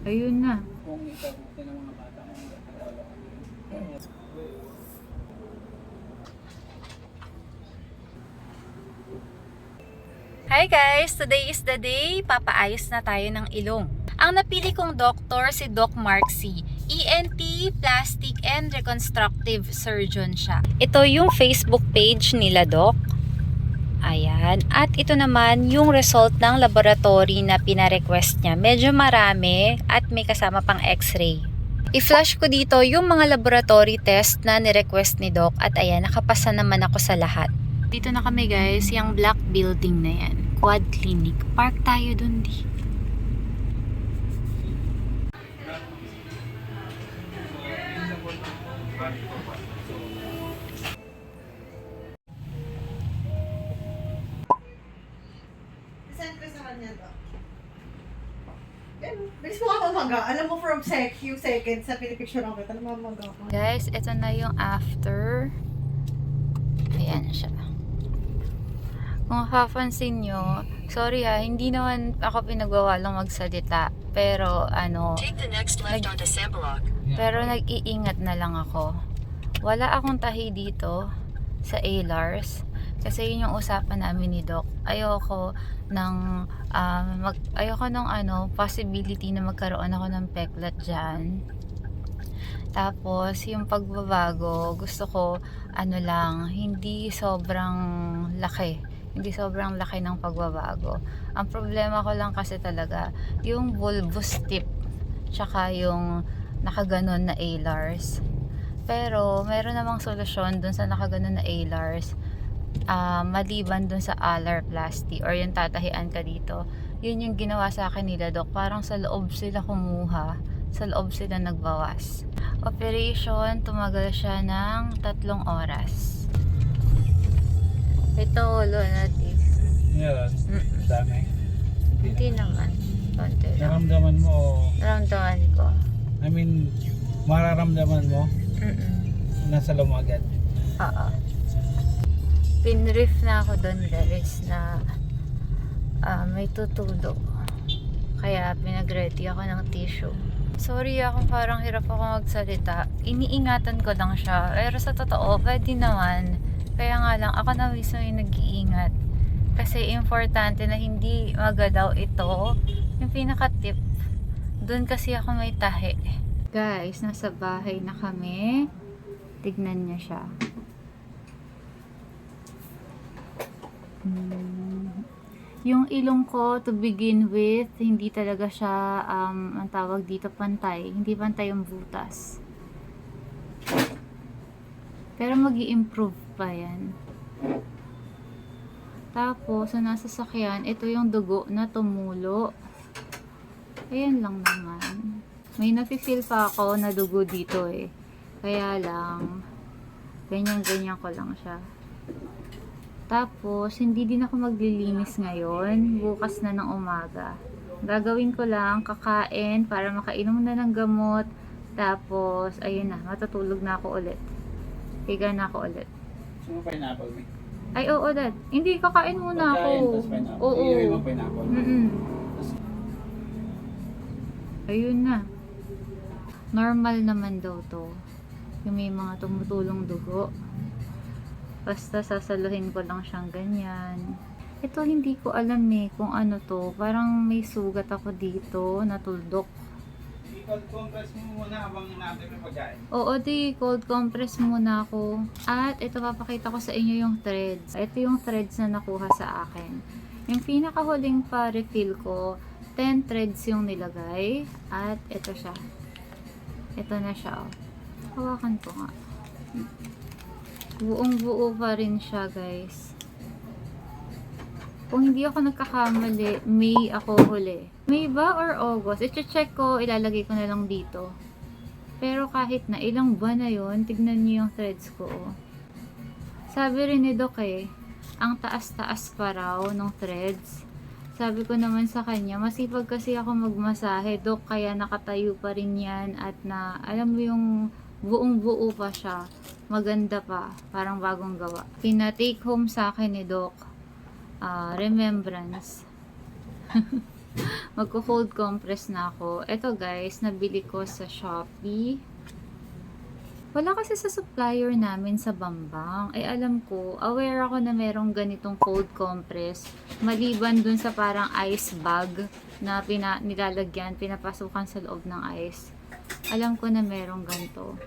Ayun na. Kung ikabuti ng mga bata mo. Hi guys! Today is the day. Papaayos na tayo ng ilong. Ang napili kong doktor si Doc Mark C. ENT, Plastic and Reconstructive Surgeon siya. Ito yung Facebook page nila, Doc. Ayan. At ito naman yung result ng laboratory na pina-request niya. Medyo marami at may kasama pang x-ray. I-flash ko dito yung mga laboratory test na ni-request ni Doc. At ayan, nakapasa naman ako sa lahat. Dito na kami guys, yung black building na yan. Quad Clinic. Park tayo dun di. Send ko sa kanya to. Bilis mo ka mamaga. Alam mo from few seconds sa pinipicture ako. Alam mo mamaga ako. Guys, ito na yung after. Ayan siya. Kung mapapansin nyo, sorry ha, hindi naman ako pinagwawalang magsalita. Pero Take the next left onto Sampaloc. pero nag-iingat na lang ako. Wala akong tahi dito sa A-Lars. Kasi yun yung usapan namin ni Doc. Ayoko ng possibility na magkaroon ako ng peklat dyan. Tapos, yung pagbabago, gusto ko, hindi sobrang laki. Hindi sobrang laki ng pagbabago. Ang problema ko lang kasi talaga, yung bulbous tip, tsaka yung nakaganon na A-Lars. Pero, meron namang solusyon dun sa nakaganon na A-Lars. Maliban dun sa alarplasty or yung tatahian ka dito. Yun yung ginawa sa akin nila, Doc. Parang sa loob sila kumuha. Sa loob sila nagbawas. Operation, tumagal siya ng 3 oras. Ito, ulo natin. Ngayon, dami. Hindi naman. Konti lang. Naramdaman mo o... Naramdaman ko. I mean, mararamdaman mo nasa loob agad. Oo. Pinriff na ako doon guys na may tutulog. Kaya pinag-ready ako ng tissue. Sorry ako, parang hirap ako magsalita. Iniingatan ko lang siya. Pero sa totoo, pwede naman. Kaya nga lang, ako na mismo yung nag-iingat. Kasi importante na hindi magalaw ito. Yung pinaka-tip. Doon kasi ako may tahi. Guys, nasa bahay na kami. Tignan niya siya. Yung ilong ko to begin with, hindi talaga siya ang tawag dito pantay. Hindi pantay yung butas. Pero magi-improve pa yan. Tapos, sa nasa sakyan, ito yung dugo na tumulo. Ayan lang naman. May nafe-feel pa ako na dugo dito eh. Kaya lang, ganyan-ganyan ko lang siya. Tapos, hindi din ako maglilinis ngayon. Bukas na ng umaga. Gagawin ko lang, kakain para makainom na ng gamot. Tapos, ayun na, matutulog na ako ulit. Higa na ako ulit. Gusto mo pineapple, me? Ay, oo, Dad. Hindi, kakain muna ako. Pagkain, tapos pineapple. Oo. Iiwi mo pineapple. Ayun na. Normal naman daw to. Yung may mga tumutulong dugo. Basta sasaluhin ko lang siyang ganyan. Ito hindi ko alam kung ano to. Parang may sugat ako dito na tuldok. Cold compress mo muna habang natin may pagkain. Oo, cold compress muna ako. At ito papakita ko sa inyo yung threads. Ito yung threads na nakuha sa akin. Yung pinakahuling pa-refill ko, 10 threads yung nilagay. At ito siya. Ito na siya. Hawakan ko nga. Buong buo pa rin siya guys. Kung hindi ako nagkakamali, May ako huli. May ba or August? I-check ko, ilalagay ko na lang dito. Pero kahit na ilang buwan na yun, tignan niyo yung threads ko. Sabi rin ni Doc ang taas-taas pa raw ng threads. Sabi ko naman sa kanya, masipag kasi ako magmasahe, Doc, kaya nakatayo pa rin yan at na, alam mo yung buong buo pa siya. Maganda pa. Parang bagong gawa. Pina-take home sa akin ni Doc. Remembrance. Magko-cold compress na ako. Ito guys, nabili ko sa Shopee. Wala kasi sa supplier namin sa Bambang. Ay alam ko, aware ako na merong ganitong cold compress. Maliban dun sa parang ice bag na nilalagyan, pinapasukan sa loob ng ice. Alam ko na merong ganito.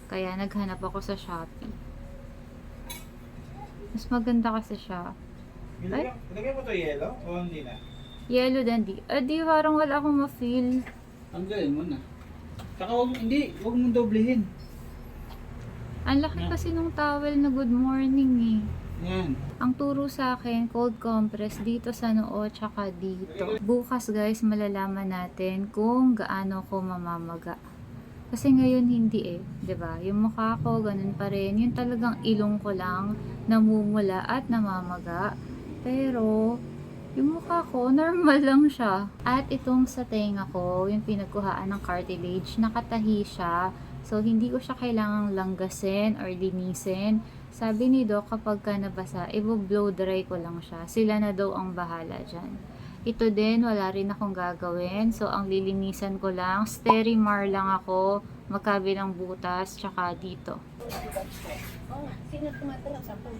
Kaya naghanap ako sa Shopee. Mas maganda kasi siya. Ilagay mo to yellow o hindi na? Yellow din di. Di parang wala akong ma-feel. Tanggalin mo na. Saka huwag mong doblehin. Ang laki kasi nung towel na good morning eh. Yan. Ang turo sa akin, cold compress dito sa noo tsaka dito. Bukas guys, malalaman natin kung gaano ko mamamaga. Kasi ngayon hindi eh, 'di ba? Yung mukha ko ganun pa rin. Yung talagang ilong ko lang namumula at namamaga. Pero yung mukha ko normal lang siya. At itong sa tenga ko, yung pinagkuhaan ng cartilage, nakatahi siya. So, hindi ko siya kailangang langgasin or linisin. Sabi ni Doc, kapag ka nabasa, i-blow dry ko lang siya. Sila na daw ang bahala dyan. Ito din, wala rin akong gagawin. So, ang lilinisan ko lang, Sterimar lang ako, magkabilang butas, tsaka dito. Sino tumatawag sa phone?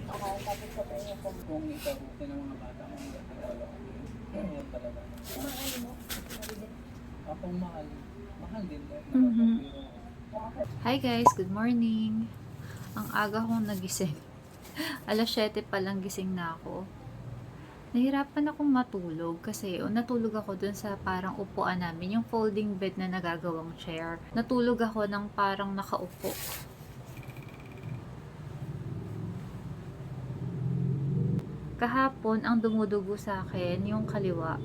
Kung ikaw, ng mga bata mo, yan talaga. Mahal mo? Ako mahal din. Mhm. Hi guys, good morning. Ang aga kong nagising. Alas 7 pa lang gising na ako. Nahirapan akong matulog kasi natulog ako dun sa parang upuan namin, yung folding bed na nagagawang chair. Natulog ako ng parang nakaupo. Kahapon, ang dumudugo sa akin, yung kaliwa.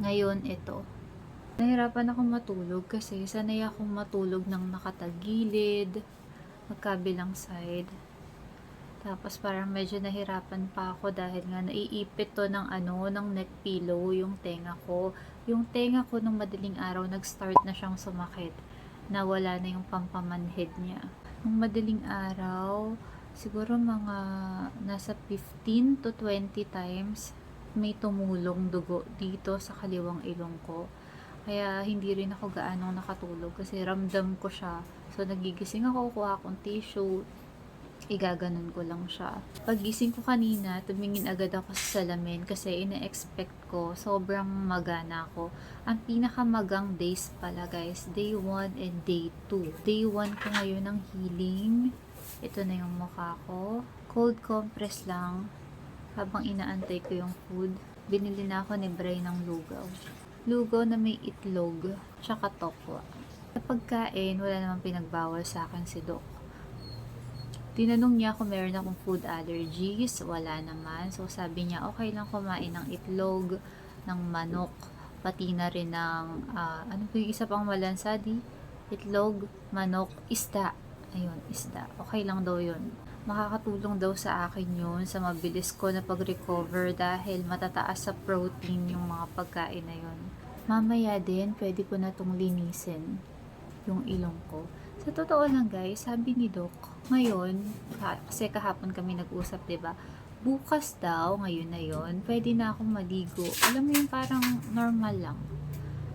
Ngayon, ito. Nahirapan akong matulog kasi sanay akong matulog ng nakatagilid, magkabilang side. Tapos parang medyo nahirapan pa ako dahil nga naiipit to ng ng neck pillow yung tenga ko. Yung tenga ko nung madaling araw nag-start na siyang sumakit. Nawala na yung pampamanhid niya. Nung madaling araw, siguro mga nasa 15 to 20 times may tumulong dugo dito sa kaliwang ilong ko. Kaya hindi rin ako gaano nakatulog kasi ramdam ko siya. So nagigising ako, kuha akong tissue, igaganon ko lang siya. Paggising ko kanina, tumingin agad ako sa salamin kasi ina-expect ko sobrang magana ako. Ang pinakamagang days pala guys, day 1 and day 2. Day 1 ko ngayon ng healing. Ito na yung mukha ko. Cold compress lang habang inaantay ko yung food. Binili na ako ni Bray ng lugaw. Lugaw na may itlog, tsaka tokwa. Sa pagkain, wala namang pinagbawal sa akin si Doc. Tinanong niya kung meron akong food allergies, wala naman. So sabi niya, okay lang kumain ng itlog, ng manok, pati na rin ng, ano po yung isa pang malansa di? Itlog, manok, isda. Ayun, isda. Okay lang daw yun. Makakatulong daw sa akin yun sa mabilis ko na pag-recover dahil matataas sa protein yung mga pagkain na yun. Mamaya din, pwede ko na tong linisin yung ilong ko. Sa totoo lang guys, sabi ni Doc, ngayon, kasi kahapon kami nag-usap, diba? Bukas daw, ngayon na yun, pwede na akong maligo. Alam mo yung parang normal lang.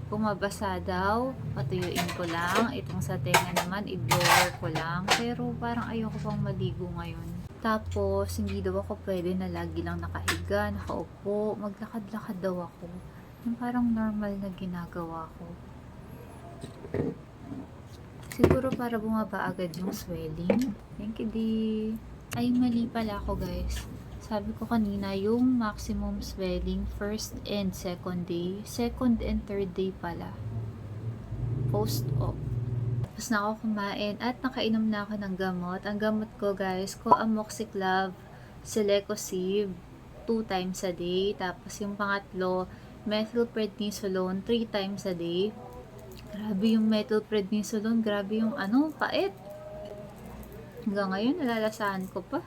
Kung mabasa daw, patuyuin ko lang. Itong sa tenga naman, i-blower ko lang. Pero parang ayoko pang maligo ngayon. Tapos, hindi daw ako pwede na lagi lang nakahiga, nakaupo. Maglakad-lakad daw ako. Yung parang normal na ginagawa ko. Siguro para bumaba agad yung swelling. Thank you, Di. Ay, mali pala ako, guys. Sabi ko kanina, yung maximum swelling first and second day. Second and third day pala. Post-op. Tapos na ako kumain at nakainom na ako ng gamot. Ang gamot ko guys, Coamoxiclav, Selecosiv, 2 times a day. Tapos yung pangatlo, methylprednisolone, 3 times a day. Grabe yung methylprednisolone, grabe yung pait. Hanggang ngayon, nalalasahan ko pa.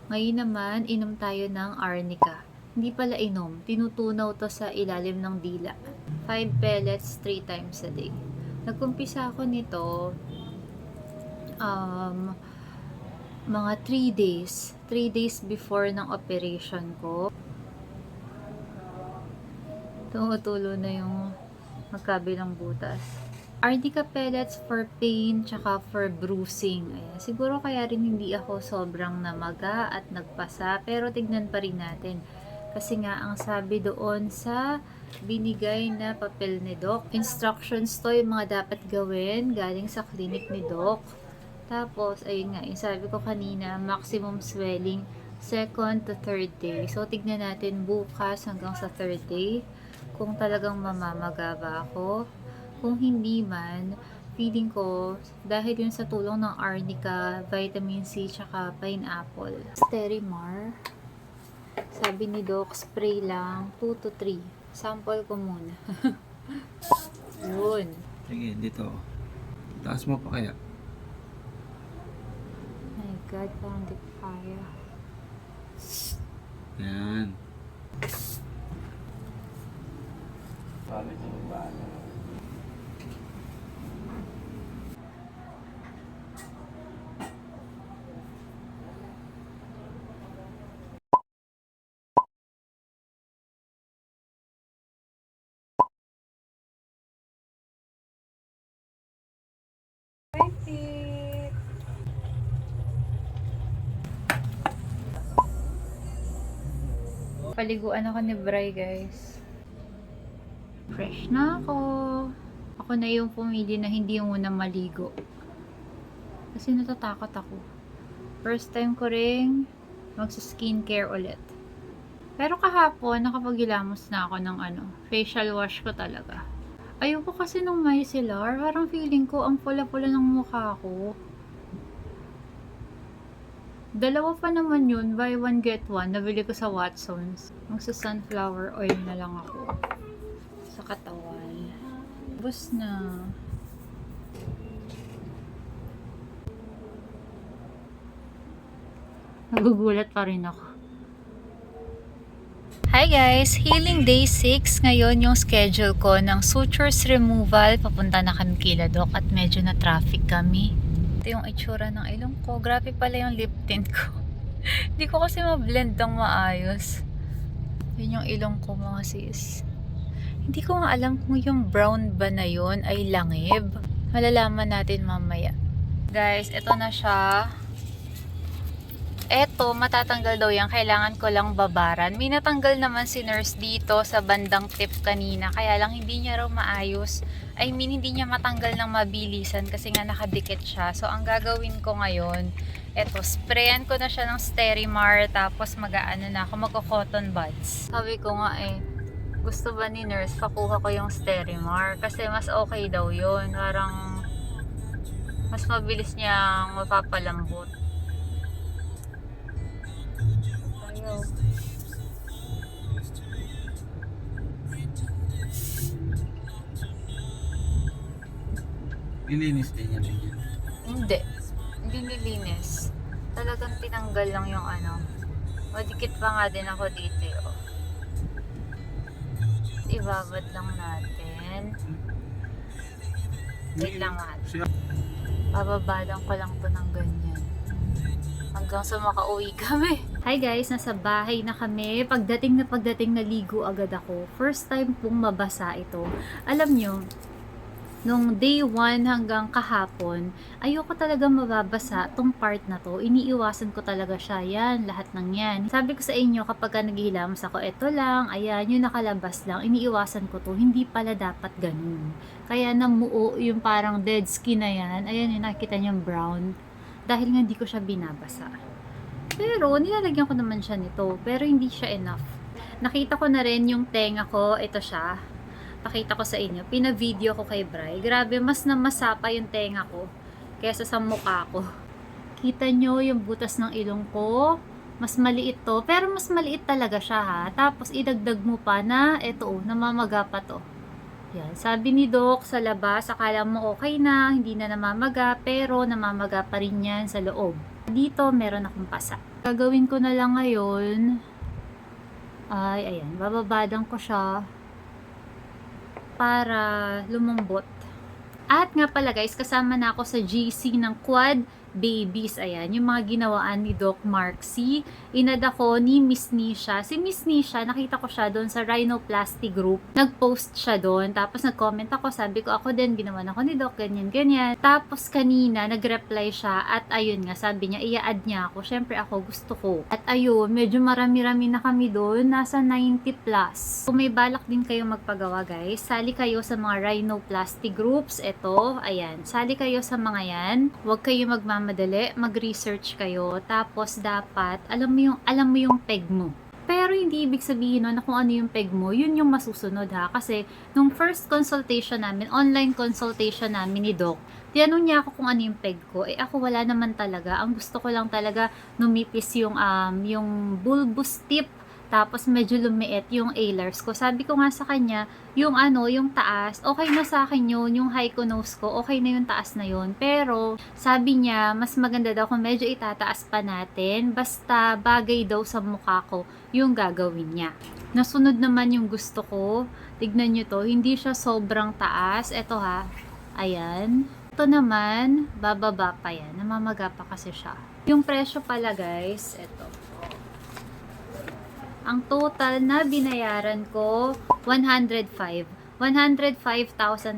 Ngayon naman, inom tayo ng arnica. Hindi pala inom, tinutunaw to sa ilalim ng dila. 5 pellets, 3 times a day. Nagkumpisa ako nito, mga 3 days. 3 days before ng operation ko. Tumutulo na yung magkabilang butas. Arnica pellets for pain tsaka for bruising. Ayan. Siguro kaya rin hindi ako sobrang namaga at nagpasa, pero tignan pa rin natin. Kasi nga ang sabi doon sa binigay na papel ni Doc, instructions to yung mga dapat gawin galing sa clinic ni Doc. Tapos, ayun nga, yung sabi ko kanina, maximum swelling 2nd to 3rd day. So, tignan natin bukas hanggang sa 3rd day kung talagang mamamaga ba ako. Kung hindi man, feeling ko, dahil yun sa tulong ng arnica, vitamin C, tsaka pineapple. Sterimar. Sabi ni Doc, spray lang, 2 to 3. Sample ko muna. Yun. Sige, dito. Taas mo pa kaya? My God, parang di ko kaya. Yan. Bakit yung ba? Paliguan ako ni Bray, guys. Fresh na ako. Ako na yung pumili na hindi yung muna maligo. Kasi natatakot ako. First time ko ring magsa-skincare ulit. Pero kahapon, nakapagilamos na ako ng facial wash ko talaga. Ayoko kasi nung micellar. Parang feeling ko ang pula-pula ng mukha ko. Dalawa pa naman yun, buy one get one, nabili ko sa Watsons. Magsa sunflower oil na lang ako sa katawan. Bus na. Nagugulat pa rin ako. Hi guys! Healing Day 6. Ngayon yung schedule ko ng sutures removal. Papunta na kami kila Doc at medyo na traffic kami. Ito yung itsura ng ilong ko. Grabe pala yung lip tint ko. Hindi ko kasi ma-blend ng maayos. Yun yung ilong ko, mga sis. Hindi ko nga alam kung yung brown ba na yun ay langib. Malalaman natin mamaya. Guys, ito na siya. Eto, matatanggal daw yan. Kailangan ko lang babaran. May natanggal naman si nurse dito sa bandang tip kanina. Kaya lang hindi niya raw maayos. I mean, hindi niya matanggal ng mabilisan kasi nga nakadikit siya. So, ang gagawin ko ngayon, eto, sprayan ko na siya ng Sterimar. Tapos mag-aano na ako, magko-cotton buds. Sabi ko nga gusto ba ni nurse pakuha ko yung Sterimar? Kasi mas okay daw yun. Parang mas mabilis niyang mapapalambot. Ayaw. Nilinis din yan. Hindi. Hindi nilinis. Talagang tinanggal lang yung Madikit pa nga din ako dito. Oh. Ibabad lang natin. Wait lang natin. Bababadan ko lang to ng ganyan. Hanggang sa makauwi kami. Hi guys, nasa bahay na kami. Pagdating naligo agad ako. First time pong mabasa ito. Alam nyo, nung day 1 hanggang kahapon, ayoko talaga mababasa tong part na to. Iniiwasan ko talaga siya. Yan, lahat ng yan. Sabi ko sa inyo, kapag naghihilamos ako, eto lang, ayan, yung nakalabas lang, iniiwasan ko to. Hindi pala dapat ganun. Kaya namuo yung parang dead skin na yan. Ayan, yung nakikita niyang brown. Dahil nga hindi ko siya binabasa. Pero, nilalagyan ko naman siya nito. Pero hindi siya enough. Nakita ko na rin yung tenga ko. Ito siya. Pakita ko sa inyo. Pina-video ko kay Bray. Grabe, mas namasapa yung tenga ko kaysa sa mukha ko. Kita nyo yung butas ng ilong ko. Mas maliit to. Pero mas maliit talaga siya ha. Tapos idagdag mo pa na ito namamaga pa to. Yan. Sabi ni Doc sa labas, akala mo okay na, hindi na namamaga, pero namamaga pa rin yan sa loob. Dito, meron akong pasa. Gagawin ko na lang ngayon, ay, ayan, bababadan ko siya para lumambot. At nga pala guys, kasama na ako sa GC ng Quad babies. Ayan, yung mga ginawaan ni Doc Marksy. Inad ako ni Miss Nisha. Si Miss Nisha, nakita ko siya doon sa Rhinoplasty group. Nag-post siya doon. Tapos nag-comment ako. Sabi ko, ako din, ginawan ako ni Doc, ganyan, ganyan. Tapos kanina, nag-reply siya. At ayun nga, sabi niya, i-add niya ako. Syempre ako, gusto ko. At ayun, medyo marami-rami na kami doon. Nasa 90 plus. Kung may balak din kayo magpagawa, guys, sali kayo sa mga Rhinoplasty groups. Ito, ayan. Sali kayo sa mga yan. Huwag kayo magmamadali. Mag-research kayo. Tapos dapat, alam mo yung peg mo. Pero hindi ibig sabihin na kung ano yung peg mo, yun yung masusunod ha. Kasi nung first consultation namin, online consultation namin ni Doc, tinanong niya ako kung ano yung peg ko. Ako wala naman talaga. Ang gusto ko lang talaga numipis yung bulbous tip. Tapos medyo lumiit yung A-lars ko. Sabi ko nga sa kanya, yung taas, okay na sa akin yun. Yung high ko nose ko, okay na yung taas na yun. Pero, sabi niya, mas maganda daw kung medyo itataas pa natin. Basta bagay daw sa mukha ko yung gagawin niya. Nasunod naman yung gusto ko. Tignan nyo to, hindi siya sobrang taas. Eto ha, ayan. Ito naman, bababa pa yan. Namamaga pa kasi siya. Yung presyo pala guys, eto. Ang total na binayaran ko, 105,000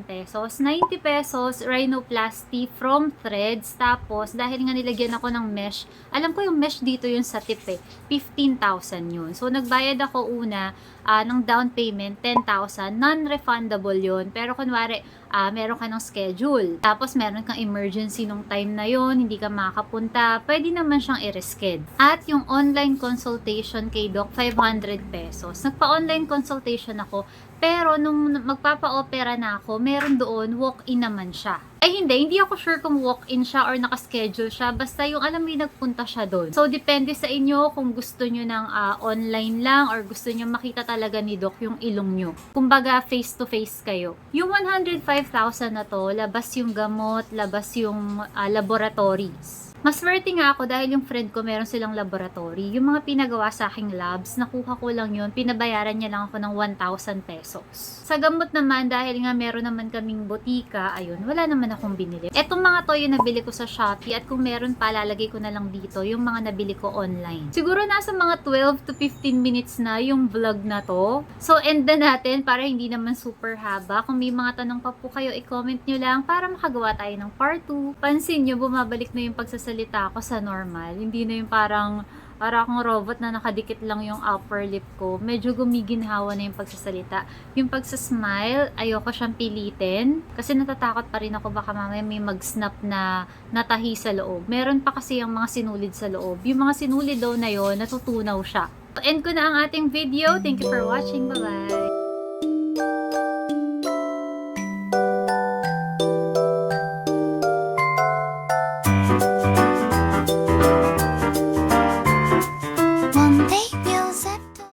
pesos. 90 pesos, rhinoplasty from Threads. Tapos, dahil nga nilagyan ako ng mesh, alam ko yung mesh dito yung sa tip 15,000 yun. So, nagbayad ako una ng down payment, 10,000. Non-refundable yun. Pero kunwari, meron ka ng schedule. Tapos, meron kang emergency nung time na yun, hindi ka makakapunta, pwede naman siyang i-resched. At yung online consultation kay Doc, 500 pesos. Nagpa-online consultation ako, pero nung magpapa-opera na ako, meron doon, walk-in naman siya. Ay hindi ako sure kung walk-in siya or naka-schedule siya. Basta yung alam mo yung nagpunta siya doon. So, depende sa inyo kung gusto nyo ng online lang or gusto nyo makita talaga ni Doc yung ilong nyo. Kumbaga, face-to-face kayo. Yung 105,000 na to, labas yung gamot, labas yung laboratories. Mas swerte nga ako dahil yung friend ko meron silang laboratory. Yung mga pinagawa sa aking labs, nakuha ko lang yun, pinabayaran niya lang ako ng 1,000 pesos. Sa gamot naman, dahil nga meron naman kaming botika, ayun, wala naman akong binili. Etong mga to yung nabili ko sa Shopee at kung meron pa, lalagay ko na lang dito yung mga nabili ko online. Siguro nasa mga 12 to 15 minutes na yung vlog na to. So, end na natin para hindi naman super haba. Kung may mga tanong pa po kayo, i-comment nyo lang para makagawa tayo ng part 2. Pansin nyo, bumabalik na yung pagsasalita ako sa normal. Hindi na yung parang akong robot na nakadikit lang yung upper lip ko. Medyo gumiginhawa na yung pagsasalita. Yung pagsasmile, ayoko siyang pilitin. Kasi natatakot pa rin ako baka mamaya may mag-snap na natahi sa loob. Meron pa kasi yung mga sinulid sa loob. Yung mga sinulid daw na yon, natutunaw siya. End ko na ang ating video. Thank you for watching. Bye-bye!